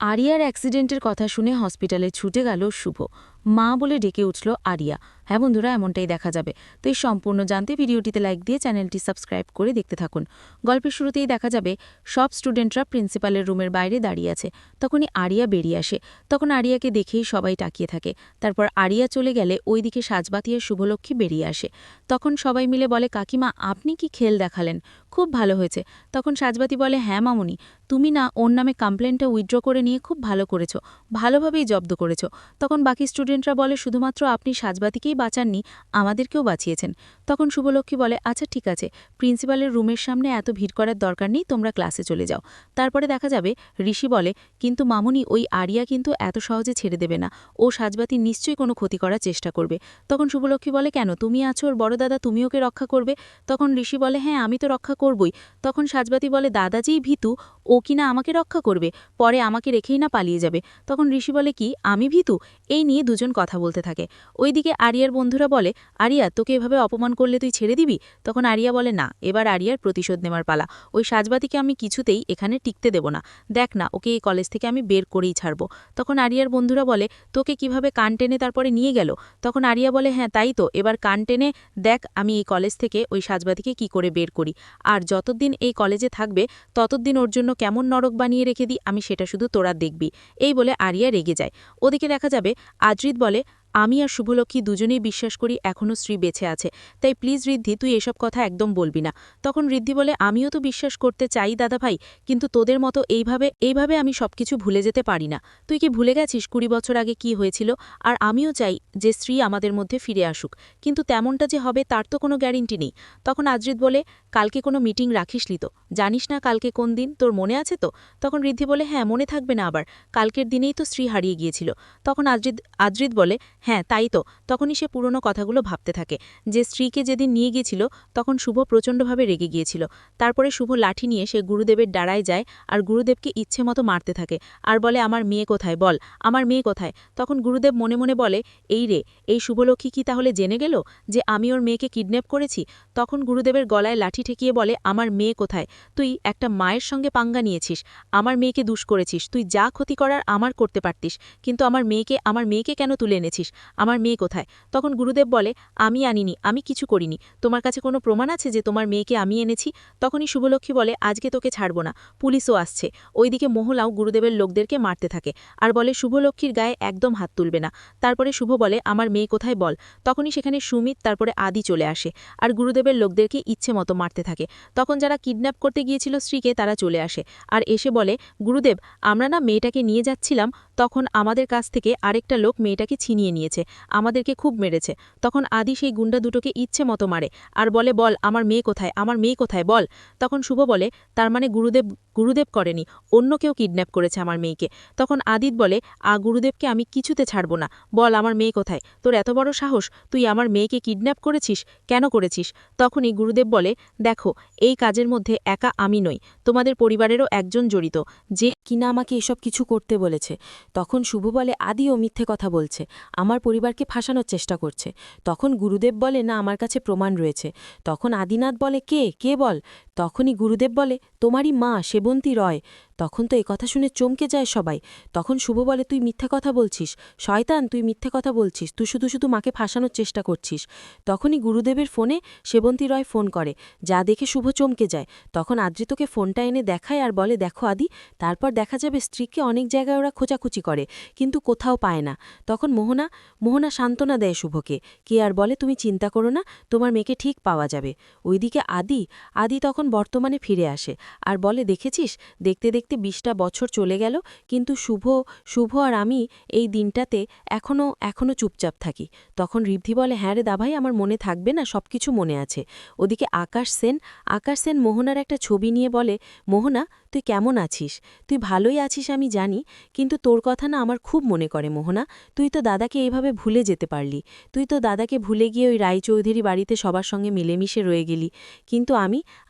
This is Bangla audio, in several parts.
আরিয়ার অ্যাক্সিডেন্টের কথা শুনে হসপিটালে ছুটে গেল শুভ। মা বলে ডেকে উঠল আরিয়া। হ্যাঁ বন্ধুরা, এমনটাই দেখা যাবে। তো এই সম্পূর্ণ জানতে ভিডিওটিতে লাইক দিয়ে চ্যানেলটি সাবস্ক্রাইব করে দেখতে থাকুন। গল্পের শুরুতেই দেখা যাবে সব স্টুডেন্টরা প্রিন্সিপালের রুমের বাইরে দাঁড়িয়ে আছে। তখনই আরিয়া বেরিয়ে আসে। তখন আরিয়াকে দেখেই সবাই তাকিয়ে থাকে। তারপর আরিয়া চলে গেলে ওইদিকে সাজবাতিয়ে শুভলক্ষ্মী বেরিয়ে আসে। তখন সবাই মিলে বলে, কাকিমা আপনি কি খেল দেখালেন, খুব ভালো হয়েছে। তখন সাজবাতি বলে, হ্যাঁ মামুনি, তুমি না ওর নামে কমপ্লেনটা উইথড্র করে নিয়ে খুব ভালো করেছ, ভালোভাবেই জব্দ করেছ। তখন বাকি স্টুডেন্টরা বলে, শুধুমাত্র আপনি সাজবাতিকেই বাঁচাননি, আমাদেরকেও বাঁচিয়েছেন। তখন শুভলক্ষ্মী বলে, আচ্ছা ঠিক আছে, প্রিন্সিপালের রুমের সামনে এত ভিড় করার দরকার নেই, তোমরা ক্লাসে চলে যাও। তারপরে দেখা যাবে ঋষি বলে, কিন্তু মামুনি ওই আরিয়া কিন্তু এত সহজে ছেড়ে দেবে না, ও সাজবাতি নিশ্চয়ই কোনো ক্ষতি করার চেষ্টা করবে। তখন শুভলক্ষ্মী বলে, কেন, তুমি আছো ওর বড় দাদা, তুমি ওকে রক্ষা করবে। তখন ঋষি বলে, হ্যাঁ আমি তো রক্ষা করবই। তখন সাজবাতি বলে, দাদাজিই ভীতু, ও কিনা আমাকে রক্ষা করবে, পরে আমাকে রেখেই না পালিয়ে যাবে। তখন ঋষি বলে, কি আমি ভীতু? এই নিয়ে দুজন কথা বলতে থাকে। ওইদিকে আরিয়ার বন্ধুরা বলে, আরিয়া তোকে এভাবে অপমান করলে তুই ছেড়ে দিবি? তখন আরিয়া বলে, না, এবার আরিয়ার প্রতিশোধ নেওয়ার পালা। ওই সাজবাতিকে আমি কিছুতেই এখানে টিকতে দেব না। দেখ না, ওকে এই কলেজ থেকে আমি বের করেই ছাড়ব। তখন আরিয়ার বন্ধুরা বলে, তোকে কিভাবে কান টেনে তারপরে নিয়ে গেল? তখন আরিয়া বলে, হ্যাঁ তাই তো, এবার কান টেনে দেখ আমি এই কলেজ থেকে ওই সাজবাতিকে কি করে বের করি। আর যতদিন এই কলেজে থাকবে ততদিন ওর জন্য কেমন নরক বানিয়ে রেখে দিই আমি, সেটা শুধু তোরা দেখবি। এই বলে আরিয়া রেগে যায়। ওদিকে দেখা যাবে আদ্রিত বলে, আমি আর শুভলক্ষ্মী দুজনেই বিশ্বাস করি এখনও স্ত্রী বেঁচে আছে, তাই প্লিজ ঋদ্ধি তুই এসব কথা একদম বলবি না। তখন ঋদ্ধি বলে, আমিও তো বিশ্বাস করতে চাই দাদা ভাই, কিন্তু তোদের মতো এইভাবে আমি সবকিছু ভুলে যেতে পারি না। তুই কি ভুলে গেছিস ২০ বছর আগে কি হয়েছিল? আর আমিও চাই যে স্ত্রী আমাদের মধ্যে ফিরে আসুক, কিন্তু তেমনটা যে হবে তার তো কোনো গ্যারেন্টি নেই। তখন আদ্রিত বলে, কালকে কোনো মিটিং রাখিসনি তো? জানিস না কালকে কোন দিন, তোর মনে আছে তো? তখন ঋদ্ধি বলে, হ্যাঁ মনে থাকবে না আবার, কালকের দিনেই তো স্ত্রী হারিয়ে গিয়েছিল। তখন আদ্রিত বলে, হ্যাঁ তাই তো। তখনই সে পুরনো কথাগুলো ভাবতে থাকে, যে স্ত্রীকে যেদিন নিয়ে গিয়েছিল তখন শুভ প্রচণ্ডভাবে রেগে গিয়েছিল। তারপরে শুভ লাঠি নিয়ে সে গুরুদেবের ডাড়ায় যায় আর গুরুদেবকে ইচ্ছে মতো মারতে থাকে, আর বলে, আমার মেয়ে কোথায় বল, আমার মেয়ে কোথায়? তখন গুরুদেব মনে মনে বলে, এই রে, এই শুভলক্ষ্মী কি তাহলে জেনে গেল যে আমি ওর মেয়েকে কিডন্যাপ করেছি? তখন গুরুদেবের গলায় লাঠি ঠেকিয়ে বলে, আমার মেয়ে কোথায়? তুই একটা মায়ের সঙ্গে পাঙ্গা নিয়েছিস, আমার মেয়েকে দুষ করেছিস, তুই যা ক্ষতি করার আমার করতে পারতিস, কিন্তু আমার মেয়েকে কেন তুলে এনেছিস? আমার মেয়ে কোথায়? তখন গুরুদেব বলে, আমি আনিনি, আমি কিছু করিনি। তোমার কাছে কোনো প্রমাণ আছে যে তোমার মেয়েকে আমি এনেছি? তখনই শুভলক্ষ্মী বলে, আজকে তোকে ছাড়ব না, পুলিশও আসছে। ওইদিকে মোহলাও গুরুদেবের লোকদেরকে মারতে থাকে আর বলে, শুভলক্ষ্মীর গায়ে একদম হাত তুলবে না। তারপরে শুভ বলে, আমার মেয়ে কোথায় বল। তখনই সেখানে সুমিত তারপরে আদি চলে আসে আর গুরুদেবের লোকদেরকে ইচ্ছে মতো মারতে থাকে। তখন যারা কিডন্যাপ করতে গিয়েছিল স্ত্রীকে তারা চলে আসে আর এসে বলে, গুরুদেব আমরা না মেয়েটাকে নিয়ে যাচ্ছিলাম, তখন আমাদের কাছ থেকে আরেকটা লোক মেয়েটাকে ছিনিয়ে নিয়েছে, আমাদেরকে খুব মেরেছে। তখন আদি সেই গুন্ডা দুটোকে ইচ্ছে মতো মারে আর বলে, বল আমার মেয়ে কোথায়, আমার মেয়ে কোথায় বল। তখন শুভ বলে, তার মানে গুরুদেব করেনি, অন্য কেউ কিডন্যাপ করেছে আমার মেয়েকে। তখন আদিত বলে, গুরুদেবকে আমি কিছুতে ছাড়ব না, বল আমার মেয়ে কোথায়? তোর এত বড় সাহস, তুই আমার মেয়েকে কিডন্যাপ করেছিস, কেন করেছিস? তখনই গুরুদেব বলে, দেখো এই কাজের মধ্যে একা আমি নই, তোমাদের পরিবারেরও একজন জড়িত, যে কিনা আমাকে এসব কিছু করতে বলেছে। তখন শুভ বলে, আদিও মিথ্যে কথা বলছে, আমার পরিবারকে ফাঁসানোর চেষ্টা করছে। তখন গুরুদেব বলে, না আমার কাছে প্রমাণ রয়েছে। তখন আদিনাথ বলে, কে কে বল। তখনই গুরুদেব বলে, তোমারই মা সেবন্তী রয়। তখন তো কথা শুনে চমকে যায় সবাই। তখন শুভ বলে, তুই মিথ্যে কথা বলছিস, শয়তান তুই মিথ্যে কথা বলছিস, তুই শুধু শুধু মাকে ফাঁসানোর চেষ্টা করছিস। তখনই গুরুদেবের ফোনে সেবন্তী রয় ফোন করে, যা দেখে শুভ চমকে যায়। তখন আদ্রিতকে ফোনটা এনে দেখায় আর বলে, দেখো আদি। তারপর দেখা যাবে স্ত্রীকে অনেক জায়গায় ওরা খোঁচাখুচি করে, কিন্তু কোথাও পায় না। তখন মোহনা সান্ত্বনা দেয় শুভকে, কে আর বলে, তুমি চিন্তা করো না, তোমার মেয়েকে ঠিক পাওয়া যাবে। ওইদিকে আদি তখন বর্তমানে ফিরে আসে আর বলে, দেখেছিস, দেখতে দেখতে ২০টা বছর চলে গেল, কিন্তু শুভ আর আমি এই দিনটাতে এখনো চুপচাপ থাকি। তখন ঋদ্ধি বলে, হ্যাঁ রে দাভাই, আমার মনে থাকবে না, সব কিছু মনে আছে। ওদিকে আকাশ সেন মোহনার একটা ছবি নিয়ে বলে, মোহনা তুই কেমন আছিস? তুই ভালোই আছিস আমি জানি, কিন্তু তোর কথা না আমার খুব মনে করে মোহনা। তুই তো দাদাকে এইভাবে ভুলে যেতে পারলি, তুই তো দাদাকে ভুলে গিয়ে ওই রায়চৌধুরী বাড়িতে সবার সঙ্গে মিলেমিশে রয়ে গেলি, কিন্তু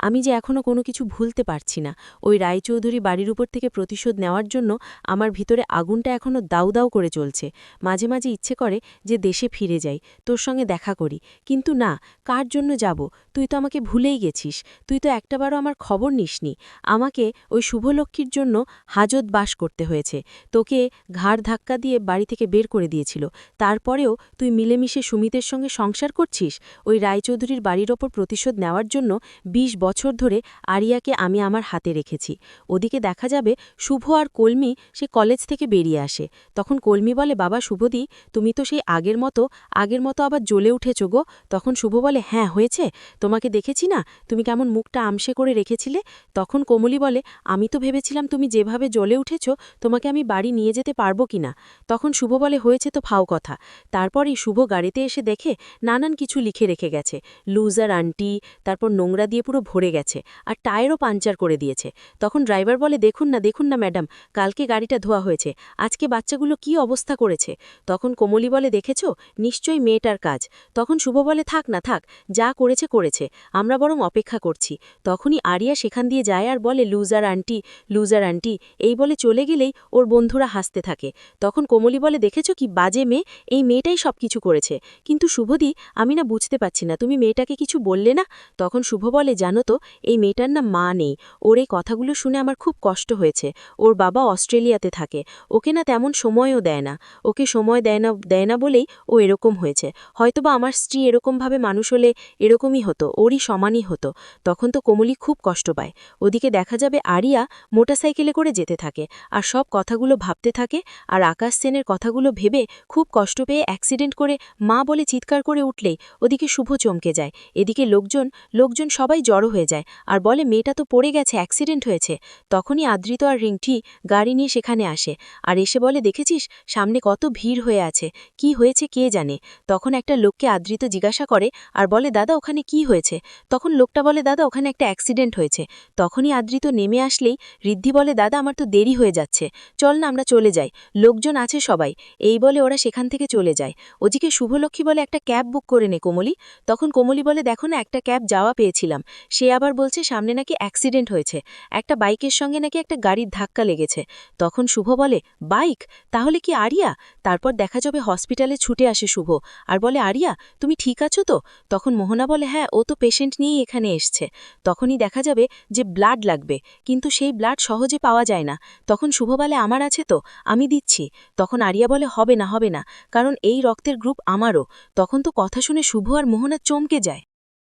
আমি যে এখনও কোনো কিছু ভুলতে পারছি না। ওই রায়চৌধুরী বাড়ির উপর থেকে প্রতিশোধ নেওয়ার জন্য আমার ভিতরে আগুনটা এখনও দাউ দাউ করে চলছে। মাঝে মাঝে ইচ্ছে করে যে দেশে ফিরে যাই, তোর সঙ্গে দেখা করি, কিন্তু না, কার জন্য যাব? তুই তো আমাকে ভুলেই গেছিস, তুই তো একটাবারও আমার খবর নিসনি, আমাকে ওই শুভলক্ষ্মীর জন্য হাজত বাস করতে হয়েছে। তোকে ঘাড় ধাক্কা দিয়ে বাড়ি থেকে বের করে দিয়েছিল, তারপরেও তুই মিলেমিশে সুমিতের সঙ্গে সংসার করছিস। ওই রায়চৌধুরীর বাড়ির ওপর প্রতিশোধ নেওয়ার জন্য ২০ বছর ধরে আরিয়াকে আমি আমার হাতে রেখেছি। ওদিকে দেখা যাবে শুভ আর কলমি সে কলেজ থেকে বেরিয়ে আসে। তখন কলমি বলে, বাবা শুভদি, তুমি তো সেই আগের মতো আবার জ্বলে উঠেছ গো। তখন শুভ বলে, হ্যাঁ হয়েছে, তোমাকে দেখেছি না, তুমি কেমন মুখটা আমসে করে রেখেছিলে। তখন কোমলি বলে, আমি তো ভেবেছিলাম তুমি যেভাবে জ্বলে উঠেছ তোমাকে আমি বাড়ি নিয়ে যেতে পারবো কিনা। তখন শুভ বলে, হয়েছে তো ফাও কথা। তারপরই শুভ গাড়িতে এসে দেখে নানান কিছু লিখে রেখে গেছে, লুজার আন্টি, তারপর নোংরা দিয়ে পুরো ভরে গেছে, আর টায়ারও পাঞ্চার করে দিয়েছে। তখন ড্রাইভার বলে, দেখুন না ম্যাডাম, কালকে গাড়িটা ধোয়া হয়েছে, আজকে বাচ্চাগুলো কি অবস্থা করেছে। তখন কোমলি বলে, দেখেছ, নিশ্চয়ই মেয়েটার কাজ। তখন শুভ বলে, থাক না থাক, যা করেছে, আমরা বরং অপেক্ষা করছি। তখনই আরিয়া সেখান দিয়ে যায় আর বলে, লুজার আন্টি, এই বলে চলে গেলেই ওর বন্ধুরা হাসতে থাকে। তখন কোমলি বলে, দেখেছ কি বাজে মেয়ে, এই মেয়েটাই সব কিছু করেছে। কিন্তু শুভদি, আমি না বুঝতে পারছি না, তুমি মেয়েটাকে কিছু বললে না। তখন শুভ বলে, জানো তো, এই মেয়েটার না মা নেই। ওর এই কথাগুলো শুনে আমার খুব কষ্ট হয়েছে। ওর বাবা অস্ট্রেলিয়াতে থাকে, ওকে না তেমন সময়ও দেয় না, ওকে সময় দেয় না বলেই ও এরকম হয়েছে। হয়তোবা আমার স্ত্রী এরকমভাবে মানুষ হলে এরকমই হতো, ওরই সমানই হতো। তখন তো কোমলি খুব কষ্ট পায়। ওদিকে দেখা যাবে আরিয়া মোটরসাইকেলে করে যেতে থাকে আর সব কথাগুলো ভাবতে থাকে, আর আকাশ সেনের কথাগুলো ভেবে খুব কষ্ট পেয়ে অ্যাক্সিডেন্ট করে মা বলে চিৎকার করে উঠলেই ওদিকে শুভ চমকে যায়। এদিকে লোকজন সবাই জড়ো হয়ে যায় আর বলে, মেয়েটা তো পড়ে গেছে, অ্যাক্সিডেন্ট হয়েছে। তখনই আদ্রিত আর রিংটি গাড়ি নিয়ে সেখানে আসে আর এসে বলে, দেখেছিস সামনে কত ভিড় হয়ে আছে, কি হয়েছে কে জানে। তখন একটা লোককে আদ্রিত জিজ্ঞাসা করে আর বলে, দাদা ওখানে কি হয়েছে। তখন লোকটা বলে, দাদা ওখানে একটা অ্যাক্সিডেন্ট হয়েছে। তখনই আদ্রিত নেমে আসলেই ঋদ্ধি বলে, দাদা আমার তো দেরি হয়ে যাচ্ছে, চল না আমরা চলে যাই, লোকজন আছে সবাই। এই বলে ওরা সেখান থেকে চলে যায়। ওদিকে শুভলক্ষ্মী বলে, একটা ক্যাব বুক করে নে কোমলি। তখন কোমলি বলে, দেখো না, একটা ক্যাব যাওয়া পেয়েছিলাম, সে আবার বলছে সামনে নাকি অ্যাক্সিডেন্ট হয়েছে, একটা বাইকের সঙ্গে নাকি একটা গাড়ির ধাক্কা লেগেছে। তখন শুভ বলে, বাইক, তাহলে কি আরিয়া। তারপর দেখা যাবে হসপিটালে ছুটে আসে শুভ আর বলে, আরিয়া তুমি ঠিক আছো তো। তখন মোহনা বলে, হ্যাঁ, ও তো পেশেন্ট নিয়েই এখানে এসছে। তখনই দেখা যাবে যে ব্লাড লাগবে, কিন্তু সেই ব্লাড সহজে পাওয়া যায় না। তখন শুভ বলে, আমার আছে তো, আমি দিচ্ছি। তখন আরিয়া বলে, হবে না, কারণ এই রক্তের গ্রুপ আমারও। তখন তো কথা শুনে শুভ আর মোহনা চমকে যায়।